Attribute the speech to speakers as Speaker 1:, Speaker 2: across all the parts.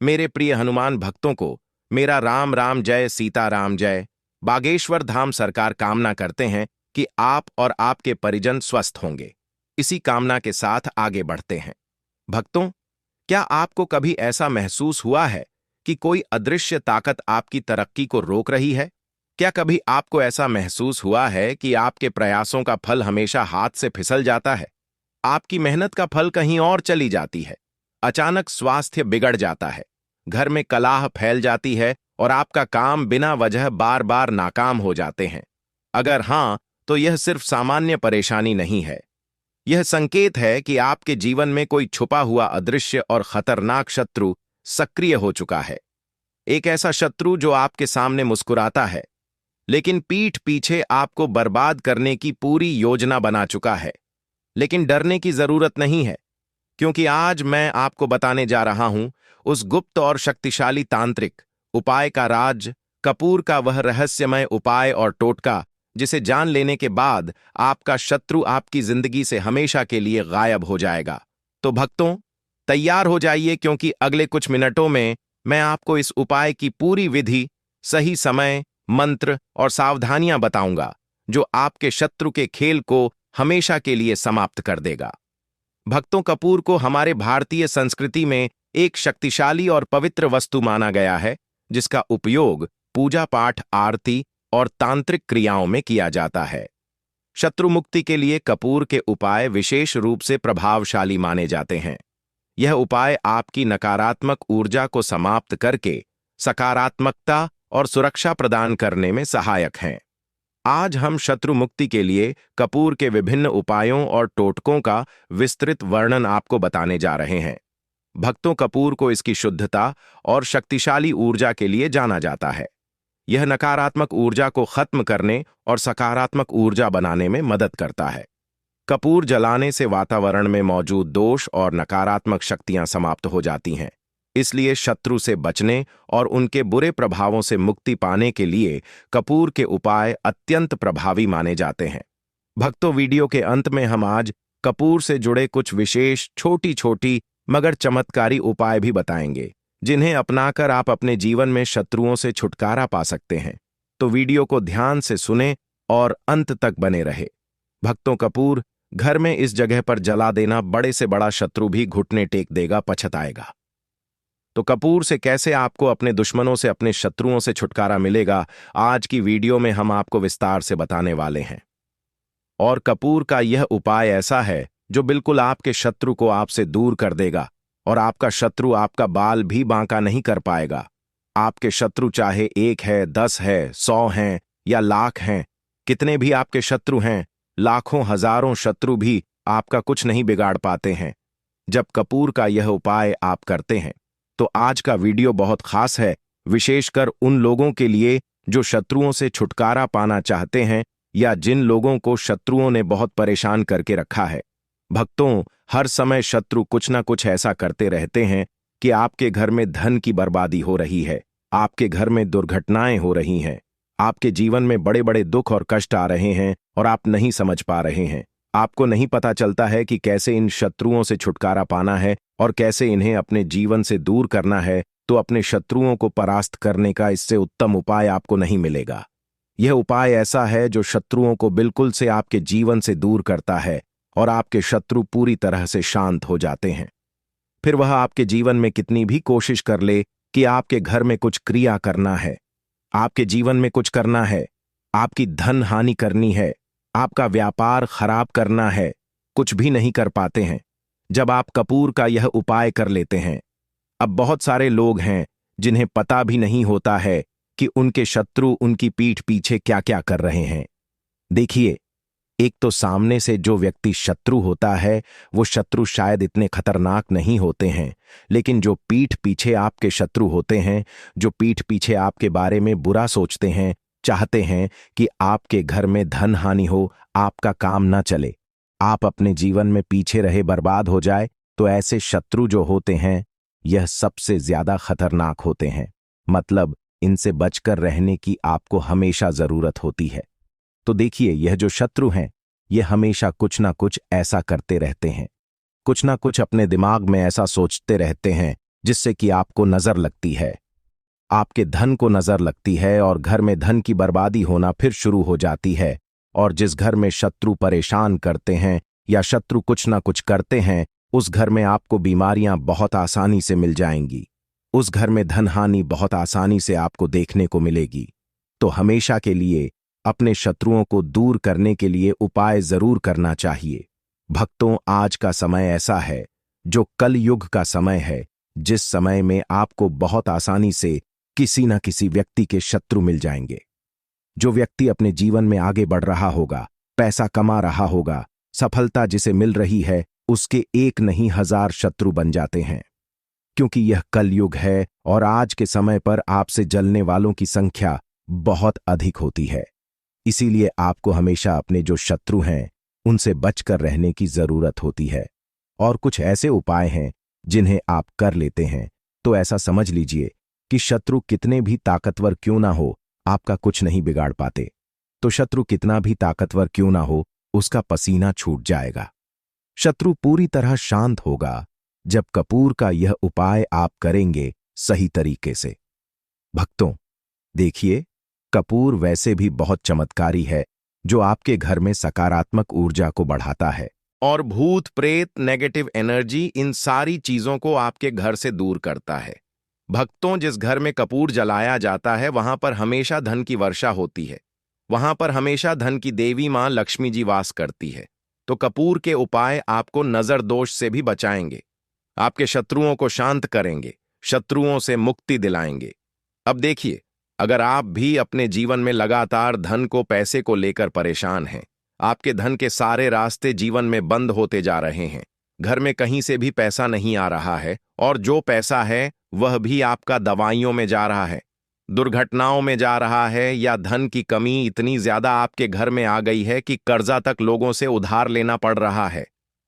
Speaker 1: मेरे प्रिय हनुमान भक्तों को मेरा राम राम जय सीता राम जय। बागेश्वर धाम सरकार कामना करते हैं कि आप और आपके परिजन स्वस्थ होंगे। इसी कामना के साथ आगे बढ़ते हैं। भक्तों, क्या आपको कभी ऐसा महसूस हुआ है कि कोई अदृश्य ताकत आपकी तरक्की को रोक रही है? क्या कभी आपको ऐसा महसूस हुआ है कि आपके प्रयासों का फल हमेशा हाथ से फिसल जाता है? आपकी मेहनत का फल कहीं और चली जाती है। अचानक स्वास्थ्य बिगड़ जाता है, घर में कलह फैल जाती है और आपका काम बिना वजह बार बार नाकाम हो जाते हैं। अगर हां, तो यह सिर्फ सामान्य परेशानी नहीं है। यह संकेत है कि आपके जीवन में कोई छुपा हुआ अदृश्य और खतरनाक शत्रु सक्रिय हो चुका है। एक ऐसा शत्रु जो आपके सामने मुस्कुराता है, लेकिन पीठ पीछे आपको बर्बाद करने की पूरी योजना बना चुका है। लेकिन डरने की जरूरत नहीं है, क्योंकि आज मैं आपको बताने जा रहा हूं उस गुप्त और शक्तिशाली तांत्रिक उपाय का राज, कपूर का वह रहस्यमय उपाय और टोटका जिसे जान लेने के बाद आपका शत्रु आपकी जिंदगी से हमेशा के लिए गायब हो जाएगा। तो भक्तों, तैयार हो जाइए, क्योंकि अगले कुछ मिनटों में मैं आपको इस उपाय की पूरी विधि, सही समय, मंत्र और सावधानियां बताऊंगा जो आपके शत्रु के खेल को हमेशा के लिए समाप्त कर देगा। भक्तों, कपूर को हमारे भारतीय संस्कृति में एक शक्तिशाली और पवित्र वस्तु माना गया है, जिसका उपयोग पूजा पाठ, आरती और तांत्रिक क्रियाओं में किया जाता है। शत्रु मुक्ति के लिए कपूर के उपाय विशेष रूप से प्रभावशाली माने जाते हैं। यह उपाय आपकी नकारात्मक ऊर्जा को समाप्त करके सकारात्मकता और सुरक्षा प्रदान करने में सहायक हैं। आज हम शत्रु मुक्ति के लिए कपूर के विभिन्न उपायों और टोटकों का विस्तृत वर्णन आपको बताने जा रहे हैं। भक्तों, कपूर को इसकी शुद्धता और शक्तिशाली ऊर्जा के लिए जाना जाता है। यह नकारात्मक ऊर्जा को खत्म करने और सकारात्मक ऊर्जा बनाने में मदद करता है। कपूर जलाने से वातावरण में मौजूद दोष और नकारात्मक शक्तियां समाप्त हो जाती हैं। इसलिए शत्रु से बचने और उनके बुरे प्रभावों से मुक्ति पाने के लिए कपूर के उपाय अत्यंत प्रभावी माने जाते हैं। भक्तों, वीडियो के अंत में हम आज कपूर से जुड़े कुछ विशेष छोटी छोटी मगर चमत्कारी उपाय भी बताएंगे, जिन्हें अपनाकर आप अपने जीवन में शत्रुओं से छुटकारा पा सकते हैं। तो वीडियो को ध्यान से सुने और अंत तक बने रहे। भक्तों, कपूर घर में इस जगह पर जला देना बड़े से बड़ा शत्रु भी घुटने टेक देगा, पछताएगा। तो कपूर से कैसे आपको अपने दुश्मनों से, अपने शत्रुओं से छुटकारा मिलेगा, आज की वीडियो में हम आपको विस्तार से बताने वाले हैं। और कपूर का यह उपाय ऐसा है जो बिल्कुल आपके शत्रु को आपसे दूर कर देगा और आपका शत्रु आपका बाल भी बांका नहीं कर पाएगा। आपके शत्रु चाहे 1 है, 10 है, 100 हैं या लाख हैं, कितने भी आपके शत्रु हैं, लाखों हजारों शत्रु भी आपका कुछ नहीं बिगाड़ पाते हैं जब कपूर का यह उपाय आप करते हैं। तो आज का वीडियो बहुत खास है, विशेषकर उन लोगों के लिए जो शत्रुओं से छुटकारा पाना चाहते हैं या जिन लोगों को शत्रुओं ने बहुत परेशान करके रखा है। भक्तों, हर समय शत्रु कुछ ना कुछ ऐसा करते रहते हैं कि आपके घर में धन की बर्बादी हो रही है, आपके घर में दुर्घटनाएं हो रही हैं, आपके जीवन में बड़े बड़े दुख और कष्ट आ रहे हैं और आप नहीं समझ पा रहे हैं। आपको नहीं पता चलता है कि कैसे इन शत्रुओं से छुटकारा पाना है और कैसे इन्हें अपने जीवन से दूर करना है। तो अपने शत्रुओं को परास्त करने का इससे उत्तम उपाय आपको नहीं मिलेगा। यह उपाय ऐसा है जो शत्रुओं को बिल्कुल से आपके जीवन से दूर करता है और आपके शत्रु पूरी तरह से शांत हो जाते हैं। फिर वह आपके जीवन में कितनी भी कोशिश कर ले कि आपके घर में कुछ क्रिया करना है, आपके जीवन में कुछ करना है, आपकी धन हानि करनी है, आपका व्यापार खराब करना है, कुछ भी नहीं कर पाते हैं जब आप कपूर का यह उपाय कर लेते हैं। अब बहुत सारे लोग हैं जिन्हें पता भी नहीं होता है कि उनके शत्रु उनकी पीठ पीछे क्या क्या कर रहे हैं। देखिए, एक तो सामने से जो व्यक्ति शत्रु होता है वो शत्रु शायद इतने खतरनाक नहीं होते हैं, लेकिन जो पीठ पीछे आपके शत्रु होते हैं, जो पीठ पीछे आपके बारे में बुरा सोचते हैं, चाहते हैं कि आपके घर में धन हानि हो, आपका काम ना चले, आप अपने जीवन में पीछे रहे बर्बाद हो जाए, तो ऐसे शत्रु जो होते हैं यह सबसे ज्यादा खतरनाक होते हैं। मतलब इनसे बचकर रहने की आपको हमेशा जरूरत होती है। तो देखिए, यह जो शत्रु हैं ये हमेशा कुछ ना कुछ ऐसा करते रहते हैं, कुछ ना कुछ अपने दिमाग में ऐसा सोचते रहते हैं जिससे कि आपको नजर लगती है, आपके धन को नजर लगती है और घर में धन की बर्बादी होना फिर शुरू हो जाती है। और जिस घर में शत्रु परेशान करते हैं या शत्रु कुछ ना कुछ करते हैं, उस घर में आपको बीमारियां बहुत आसानी से मिल जाएंगी। उस घर में धन हानि बहुत आसानी से आपको देखने को मिलेगी। तो हमेशा के लिए अपने शत्रुओं को दूर करने के लिए उपाय जरूर करना चाहिए। भक्तों, आज का समय ऐसा है जो कल युग का समय है, जिस समय में आपको बहुत आसानी से किसी न किसी व्यक्ति के शत्रु मिल जाएंगे। जो व्यक्ति अपने जीवन में आगे बढ़ रहा होगा, पैसा कमा रहा होगा, सफलता जिसे मिल रही है, उसके एक नहीं 1000 शत्रु बन जाते हैं। क्योंकि यह कलयुग है और आज के समय पर आपसे जलने वालों की संख्या बहुत अधिक होती है। इसीलिए आपको हमेशा अपने जो शत्रु हैं उनसे बचकर रहने की जरूरत होती है। और कुछ ऐसे उपाय हैं जिन्हें आप कर लेते हैं तो ऐसा समझ लीजिए कि शत्रु कितने भी ताकतवर क्यों ना हो, आपका कुछ नहीं बिगाड़ पाते। तो शत्रु कितना भी ताकतवर क्यों ना हो, उसका पसीना छूट जाएगा। शत्रु पूरी तरह शांत होगा जब कपूर का यह उपाय आप करेंगे सही तरीके से। भक्तों, देखिए, कपूर वैसे भी बहुत चमत्कारी है जो आपके घर में सकारात्मक ऊर्जा को बढ़ाता है और भूत प्रेत, नेगेटिव एनर्जी, इन सारी चीजों को आपके घर से दूर करता है। भक्तों, जिस घर में कपूर जलाया जाता है वहां पर हमेशा धन की वर्षा होती है। वहां पर हमेशा धन की देवी मां लक्ष्मी जी वास करती है। तो कपूर के उपाय आपको नजर दोष से भी बचाएंगे, आपके शत्रुओं को शांत करेंगे, शत्रुओं से मुक्ति दिलाएंगे। अब देखिए, अगर आप भी अपने जीवन में लगातार धन को, पैसे को लेकर परेशान हैं, आपके धन के सारे रास्ते जीवन में बंद होते जा रहे हैं, घर में कहीं से भी पैसा नहीं आ रहा है और जो पैसा है वह भी आपका दवाइयों में जा रहा है, दुर्घटनाओं में जा रहा है, या धन की कमी इतनी ज्यादा आपके घर में आ गई है कि कर्जा तक लोगों से उधार लेना पड़ रहा है,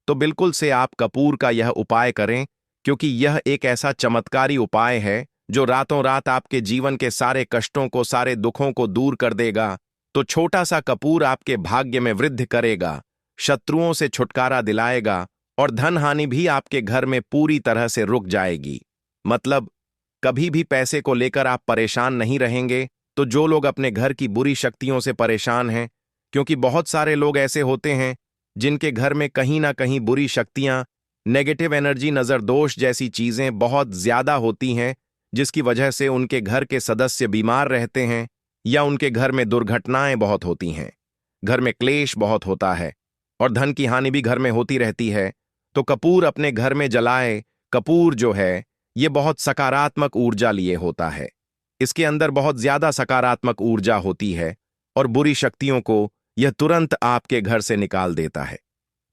Speaker 1: तो बिल्कुल से आप कपूर का यह उपाय करें, क्योंकि यह एक ऐसा चमत्कारी उपाय है जो रातों रात आपके जीवन के सारे कष्टों को, सारे दुखों को दूर कर देगा। तो छोटा सा कपूर आपके भाग्य में वृद्धि करेगा, शत्रुओं से छुटकारा दिलाएगा और धन हानि भी आपके घर में पूरी तरह से रुक जाएगी। मतलब कभी भी पैसे को लेकर आप परेशान नहीं रहेंगे। तो जो लोग अपने घर की बुरी शक्तियों से परेशान हैं, क्योंकि बहुत सारे लोग ऐसे होते हैं जिनके घर में कहीं ना कहीं बुरी शक्तियां, नेगेटिव एनर्जी, नजर दोष जैसी चीजें बहुत ज्यादा होती हैं, जिसकी वजह से उनके घर के सदस्य बीमार रहते हैं या उनके घर में दुर्घटनाएं बहुत होती हैं, घर में क्लेश बहुत होता है और धन की हानि भी घर में होती रहती है। तो कपूर अपने घर में जलाए। कपूर जो है ये बहुत सकारात्मक ऊर्जा लिए होता है, इसके अंदर बहुत ज्यादा सकारात्मक ऊर्जा होती है और बुरी शक्तियों को यह तुरंत आपके घर से निकाल देता है।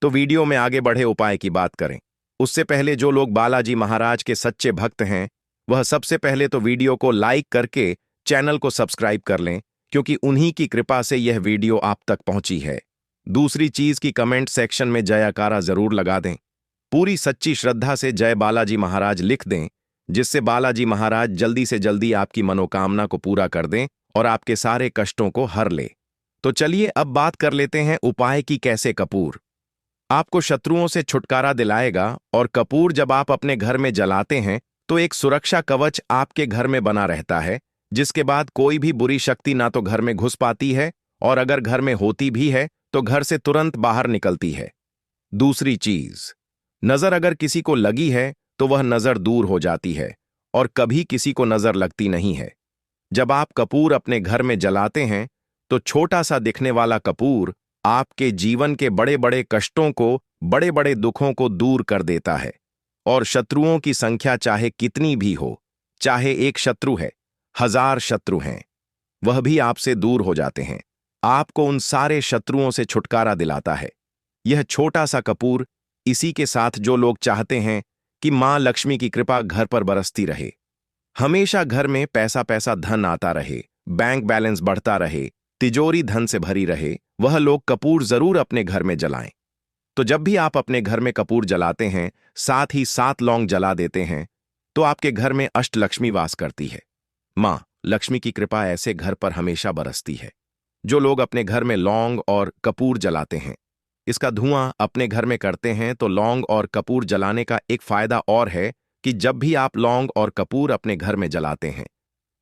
Speaker 1: तो वीडियो में आगे बढ़े उपाय की बात करें उससे पहले जो लोग बालाजी महाराज के सच्चे भक्त हैं वह सबसे पहले तो वीडियो को लाइक करके चैनल को सब्सक्राइब कर लें, क्योंकि उन्हीं की कृपा से यह वीडियो आप तक पहुंची है। दूसरी चीज की कमेंट सेक्शन में जयकारा जरूर लगा दें, पूरी सच्ची श्रद्धा से जय बालाजी महाराज लिख दें, जिससे बालाजी महाराज जल्दी से जल्दी आपकी मनोकामना को पूरा कर दें और आपके सारे कष्टों को हर ले। तो चलिए अब बात कर लेते हैं उपाय की, कैसे कपूर आपको शत्रुओं से छुटकारा दिलाएगा। और कपूर जब आप अपने घर में जलाते हैं तो एक सुरक्षा कवच आपके घर में बना रहता है, जिसके बाद कोई भी बुरी शक्ति ना तो घर में घुस पाती है और अगर घर में होती भी है तो घर से तुरंत बाहर निकलती है। दूसरी चीज, नजर अगर किसी को लगी है तो वह नजर दूर हो जाती है और कभी किसी को नजर लगती नहीं है। जब आप कपूर अपने घर में जलाते हैं तो छोटा सा दिखने वाला कपूर आपके जीवन के बड़े बड़े कष्टों को, बड़े बड़े दुखों को दूर कर देता है और शत्रुओं की संख्या चाहे कितनी भी हो, चाहे एक शत्रु है, 1000 शत्रु हैं, वह भी आपसे दूर हो जाते हैं। आपको उन सारे शत्रुओं से छुटकारा दिलाता है यह छोटा सा कपूर। इसी के साथ जो लोग चाहते हैं कि मां लक्ष्मी की कृपा घर पर बरसती रहे, हमेशा घर में पैसा पैसा धन आता रहे, बैंक बैलेंस बढ़ता रहे, तिजोरी धन से भरी रहे, वह लोग कपूर जरूर अपने घर में जलाएं। तो जब भी आप अपने घर में कपूर जलाते हैं, साथ ही 7 लौंग जला देते हैं, तो आपके घर में अष्टलक्ष्मी वास करती है। मां लक्ष्मी की कृपा ऐसे घर पर हमेशा बरसती है। जो लोग अपने घर में लौंग और कपूर जलाते हैं, इसका धुआं अपने घर में करते हैं, तो लौंग और कपूर जलाने का एक फायदा और है कि जब भी आप लौंग और कपूर अपने घर में जलाते हैं,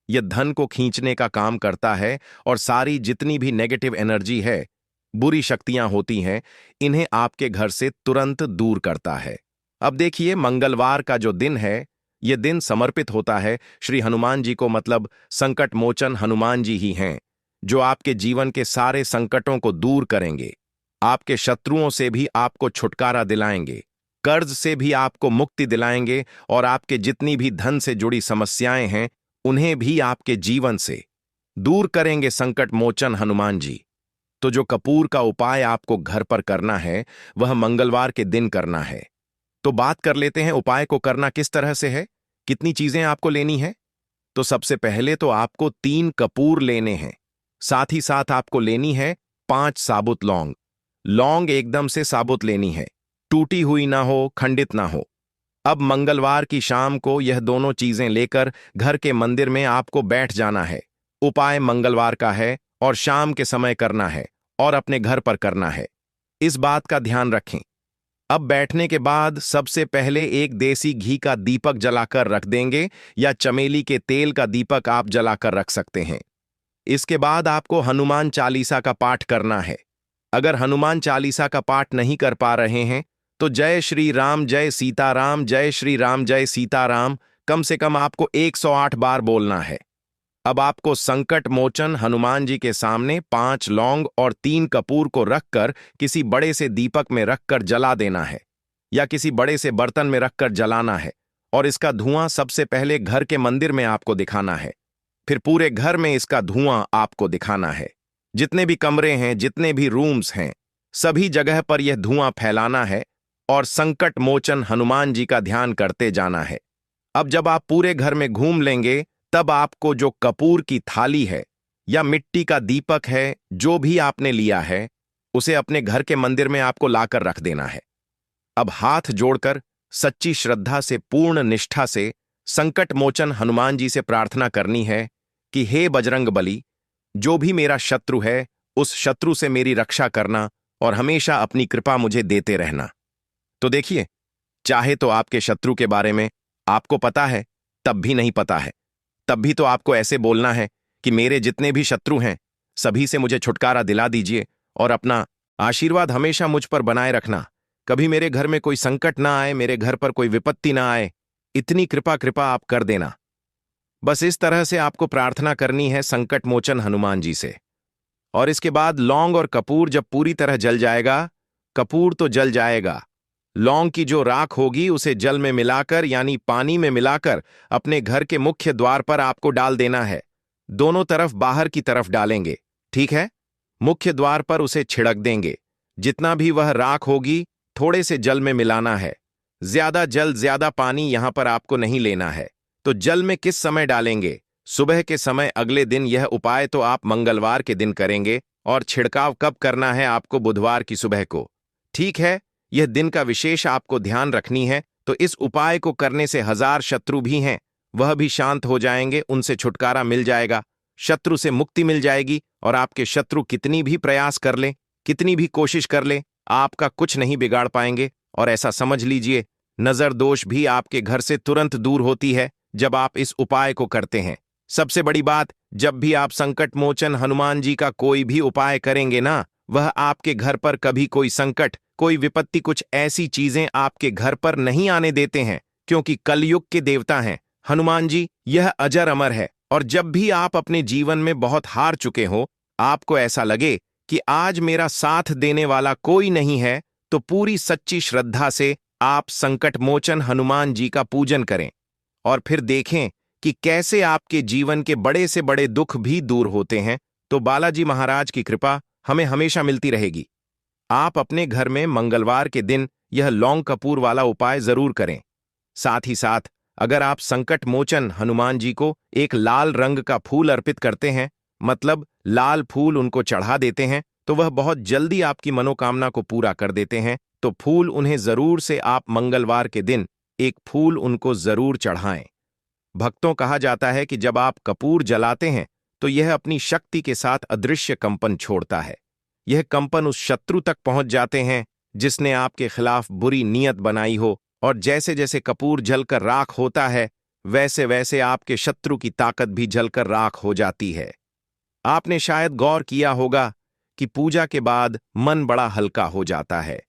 Speaker 1: यह धन को खींचने का काम करता है और सारी जितनी भी नेगेटिव एनर्जी है, बुरी शक्तियां होती हैं, इन्हें आपके घर से तुरंत दूर करता है। अब देखिए, मंगलवार का जो दिन है, यह दिन समर्पित होता है श्री हनुमान जी को, मतलब संकट मोचन हनुमान जी ही हैं, जो आपके जीवन के सारे संकटों को दूर करेंगे, आपके शत्रुओं से भी आपको छुटकारा दिलाएंगे, कर्ज से भी आपको मुक्ति दिलाएंगे और आपके जितनी भी धन से जुड़ी समस्याएं हैं, उन्हें भी आपके जीवन से दूर करेंगे संकट मोचन हनुमान जी। तो जो कपूर का उपाय आपको घर पर करना है, वह मंगलवार के दिन करना है। तो बात कर लेते हैं उपाय को करना किस तरह से है, कितनी चीजें आपको लेनी है। तो सबसे पहले तो आपको 3 कपूर लेने हैं, साथ ही साथ आपको लेनी है 5 साबुत लौंग। लौंग एकदम से साबुत लेनी है, टूटी हुई ना हो, खंडित ना हो। अब मंगलवार की शाम को यह दोनों चीजें लेकर घर के मंदिर में आपको बैठ जाना है। उपाय मंगलवार का है और शाम के समय करना है और अपने घर पर करना है, इस बात का ध्यान रखें। अब बैठने के बाद सबसे पहले एक देसी घी का दीपक जलाकर रख देंगे, या चमेली के तेल का दीपक आप जलाकर रख सकते हैं। इसके बाद आपको हनुमान चालीसा का पाठ करना है। अगर हनुमान चालीसा का पाठ नहीं कर पा रहे हैं तो जय श्री राम जय सीताराम, जय श्री राम जय सीताराम कम से कम आपको 108 बार बोलना है। अब आपको संकट मोचन हनुमान जी के सामने 5 लौंग और 3 कपूर को रखकर किसी बड़े से दीपक में रखकर जला देना है, या किसी बड़े से बर्तन में रखकर जलाना है, और इसका धुआं सबसे पहले घर के मंदिर में आपको दिखाना है, फिर पूरे घर में इसका धुआं आपको दिखाना है। जितने भी कमरे हैं, जितने भी रूम्स हैं, सभी जगह पर यह धुआं फैलाना है और संकट मोचन हनुमान जी का ध्यान करते जाना है। अब जब आप पूरे घर में घूम लेंगे, तब आपको जो कपूर की थाली है या मिट्टी का दीपक है, जो भी आपने लिया है, उसे अपने घर के मंदिर में आपको लाकर रख देना है। अब हाथ जोड़कर सच्ची श्रद्धा से, पूर्ण निष्ठा से संकट मोचन हनुमान जी से प्रार्थना करनी है कि हे बजरंग बली, जो भी मेरा शत्रु है, उस शत्रु से मेरी रक्षा करना और हमेशा अपनी कृपा मुझे देते रहना। तो देखिए, चाहे तो आपके शत्रु के बारे में आपको पता है, तब भी नहीं पता है, तब भी तो आपको ऐसे बोलना है कि मेरे जितने भी शत्रु हैं, सभी से मुझे छुटकारा दिला दीजिए और अपना आशीर्वाद हमेशा मुझ पर बनाए रखना। कभी मेरे घर में कोई संकट ना आए, मेरे घर पर कोई विपत्ति ना आए, इतनी कृपा कृपा आप कर देना। बस इस तरह से आपको प्रार्थना करनी है संकट मोचन हनुमान जी से। और इसके बाद लौंग और कपूर जब पूरी तरह जल जाएगा, कपूर तो जल जाएगा, लौंग की जो राख होगी उसे जल में मिलाकर, यानी पानी में मिलाकर, अपने घर के मुख्य द्वार पर आपको डाल देना है। दोनों तरफ बाहर की तरफ डालेंगे, ठीक है। मुख्य द्वार पर उसे छिड़क देंगे। जितना भी वह राख होगी, थोड़े से जल में मिलाना है। ज्यादा जल, ज्यादा पानी यहां पर आपको नहीं लेना है। तो जल में किस समय डालेंगे? सुबह के समय अगले दिन। यह उपाय तो आप मंगलवार के दिन करेंगे, और छिड़काव कब करना है आपको? बुधवार की सुबह को, ठीक है। यह दिन का विशेष आपको ध्यान रखनी है। तो इस उपाय को करने से 1000 शत्रु भी हैं, वह भी शांत हो जाएंगे, उनसे छुटकारा मिल जाएगा, शत्रु से मुक्ति मिल जाएगी। और आपके शत्रु कितनी भी प्रयास कर लें, कितनी भी कोशिश कर लें, आपका कुछ नहीं बिगाड़ पाएंगे। और ऐसा समझ लीजिए, नजर दोष भी आपके घर से तुरंत दूर होती है जब आप इस उपाय को करते हैं। सबसे बड़ी बात, जब भी आप संकट मोचन हनुमान जी का कोई भी उपाय करेंगे ना, वह आपके घर पर कभी कोई संकट, कोई विपत्ति, कुछ ऐसी चीजें आपके घर पर नहीं आने देते हैं, क्योंकि कलयुग के देवता हैं हनुमान जी। यह अजर अमर है। और जब भी आप अपने जीवन में बहुत हार चुके हो, आपको ऐसा लगे कि आज मेरा साथ देने वाला कोई नहीं है, तो पूरी सच्ची श्रद्धा से आप संकट मोचन हनुमान जी का पूजन करें और फिर देखें कि कैसे आपके जीवन के बड़े से बड़े दुख भी दूर होते हैं। तो बालाजी महाराज की कृपा हमें हमेशा मिलती रहेगी। आप अपने घर में मंगलवार के दिन यह लौंग कपूर वाला उपाय जरूर करें। साथ ही साथ अगर आप संकट मोचन हनुमान जी को एक लाल रंग का फूल अर्पित करते हैं, मतलब लाल फूल उनको चढ़ा देते हैं, तो वह बहुत जल्दी आपकी मनोकामना को पूरा कर देते हैं। तो फूल उन्हें जरूर से आप मंगलवार के दिन एक फूल उनको जरूर चढ़ाएं। भक्तों, कहा जाता है कि जब आप कपूर जलाते हैं तो यह अपनी शक्ति के साथ अदृश्य कंपन छोड़ता है। यह कंपन उस शत्रु तक पहुंच जाते हैं जिसने आपके खिलाफ बुरी नीयत बनाई हो, और जैसे जैसे कपूर जलकर राख होता है, वैसे वैसे आपके शत्रु की ताकत भी जलकर राख हो जाती है। आपने शायद गौर किया होगा कि पूजा के बाद मन बड़ा हल्का हो जाता है।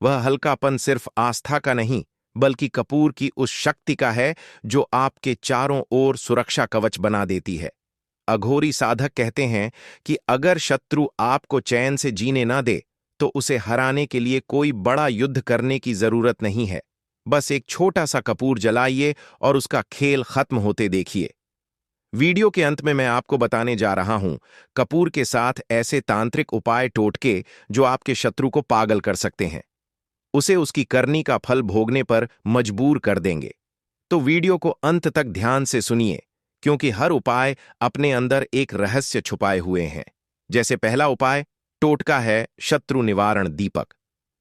Speaker 1: वह हल्कापन सिर्फ आस्था का नहीं, बल्कि कपूर की उस शक्ति का है जो आपके चारों ओर सुरक्षा कवच बना देती है। अघोरी साधक कहते हैं कि अगर शत्रु आपको चैन से जीने ना दे, तो उसे हराने के लिए कोई बड़ा युद्ध करने की जरूरत नहीं है। बस एक छोटा सा कपूर जलाइए और उसका खेल खत्म होते देखिए। वीडियो के अंत में मैं आपको बताने जा रहा हूं कपूर के साथ ऐसे तांत्रिक उपाय टोटके जो आपके शत्रु को पागल कर सकते हैं, उसे उसकी करनी का फल भोगने पर मजबूर कर देंगे। तो वीडियो को अंत तक ध्यान से सुनिए, क्योंकि हर उपाय अपने अंदर एक रहस्य छुपाए हुए हैं। जैसे पहला उपाय टोटका है शत्रु निवारण दीपक।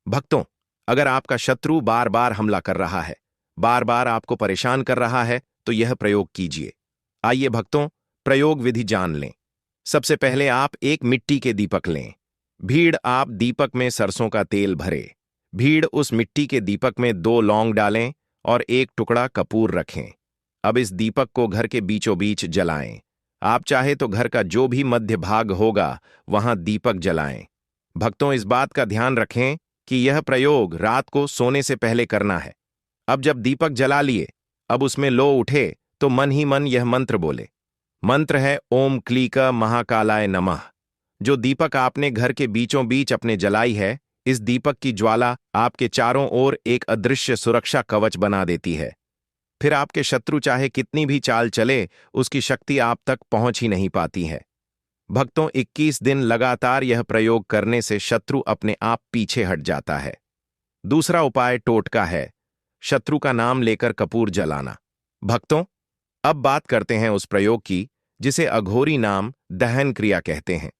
Speaker 1: भक्तों, अगर आपका शत्रु बार बार हमला कर रहा है, बार बार आपको परेशान कर रहा है, तो यह प्रयोग कीजिए। आइए भक्तों, प्रयोग विधि जान लें। सबसे पहले आप एक मिट्टी के दीपक लें। भीड़ आप दीपक में सरसों का तेल भरे। भीड़ उस मिट्टी के दीपक में 2 लौंग डालें और एक टुकड़ा कपूर रखें। अब इस दीपक को घर के बीचों बीच जलाएं। आप चाहे तो घर का जो भी मध्य भाग होगा, वहां दीपक जलाएं। भक्तों, इस बात का ध्यान रखें कि यह प्रयोग रात को सोने से पहले करना है। अब जब दीपक जला लिए, अब उसमें लो उठे तो मन ही मन यह मंत्र बोले। मंत्र है ओम क्लीका महाकालाय नमः। जो दीपक आपने घर के बीचों बीच अपने जलाई है, इस दीपक की ज्वाला आपके चारों ओर एक अदृश्य सुरक्षा कवच बना देती है। फिर आपके शत्रु चाहे कितनी भी चाल चले, उसकी शक्ति आप तक पहुंच ही नहीं पाती है। भक्तों, 21 दिन लगातार यह प्रयोग करने से शत्रु अपने आप पीछे हट जाता है। दूसरा उपाय टोटका है शत्रु का नाम लेकर कपूर जलाना। भक्तों, अब बात करते हैं उस प्रयोग की जिसे अघोरी नाम दहन क्रिया कहते हैं।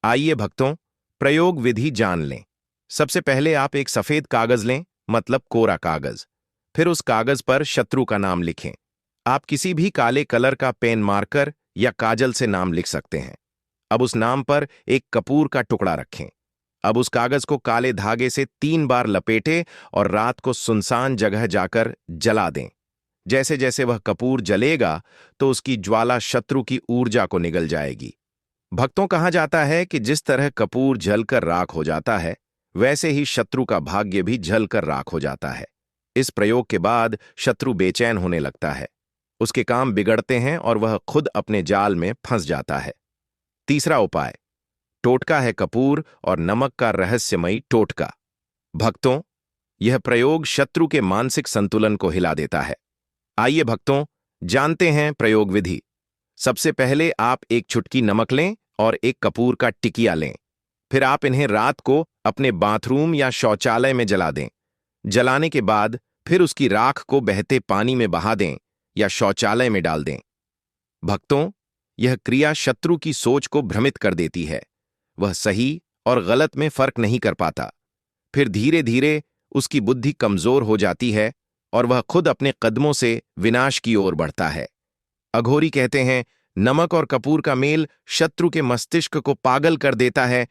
Speaker 1: आइए भक्तों, प्रयोग विधि जान लें। सबसे पहले आप एक सफेद कागज लें, मतलब कोरा कागज। फिर उस कागज पर शत्रु का नाम लिखें। आप किसी भी काले कलर का पेन मार्कर या काजल से नाम लिख सकते हैं। अब उस नाम पर एक कपूर का टुकड़ा रखें। अब उस कागज को काले धागे से 3 बार लपेटें और रात को सुनसान जगह जाकर जला दें। जैसे जैसे वह कपूर जलेगा, तो उसकी ज्वाला शत्रु की ऊर्जा को निगल जाएगी। भक्तों, कहा जाता है कि जिस तरह कपूर जलकर राख हो जाता है, वैसे ही शत्रु का भाग्य भी जलकर राख हो जाता है। इस प्रयोग के बाद शत्रु बेचैन होने लगता है, उसके काम बिगड़ते हैं और वह खुद अपने जाल में फंस जाता है। तीसरा उपाय टोटका है कपूर और नमक का रहस्यमयी टोटका। भक्तों, यह प्रयोग शत्रु के मानसिक संतुलन को हिला देता है। आइए भक्तों, जानते हैं प्रयोग विधि। सबसे पहले आप एक चुटकी नमक लें और एक कपूर का टिकिया लें। फिर आप इन्हें रात को अपने बाथरूम या शौचालय में जला दें। जलाने के बाद फिर उसकी राख को बहते पानी में बहा दें या शौचालय में डाल दें। भक्तों, यह क्रिया शत्रु की सोच को भ्रमित कर देती है। वह सही और गलत में फर्क नहीं कर पाता। फिर धीरे धीरे उसकी बुद्धि कमजोर हो जाती है और वह खुद अपने कदमों से विनाश की ओर बढ़ता है। अघोरी कहते हैं, नमक और कपूर का मेल शत्रु के मस्तिष्क को पागल कर देता है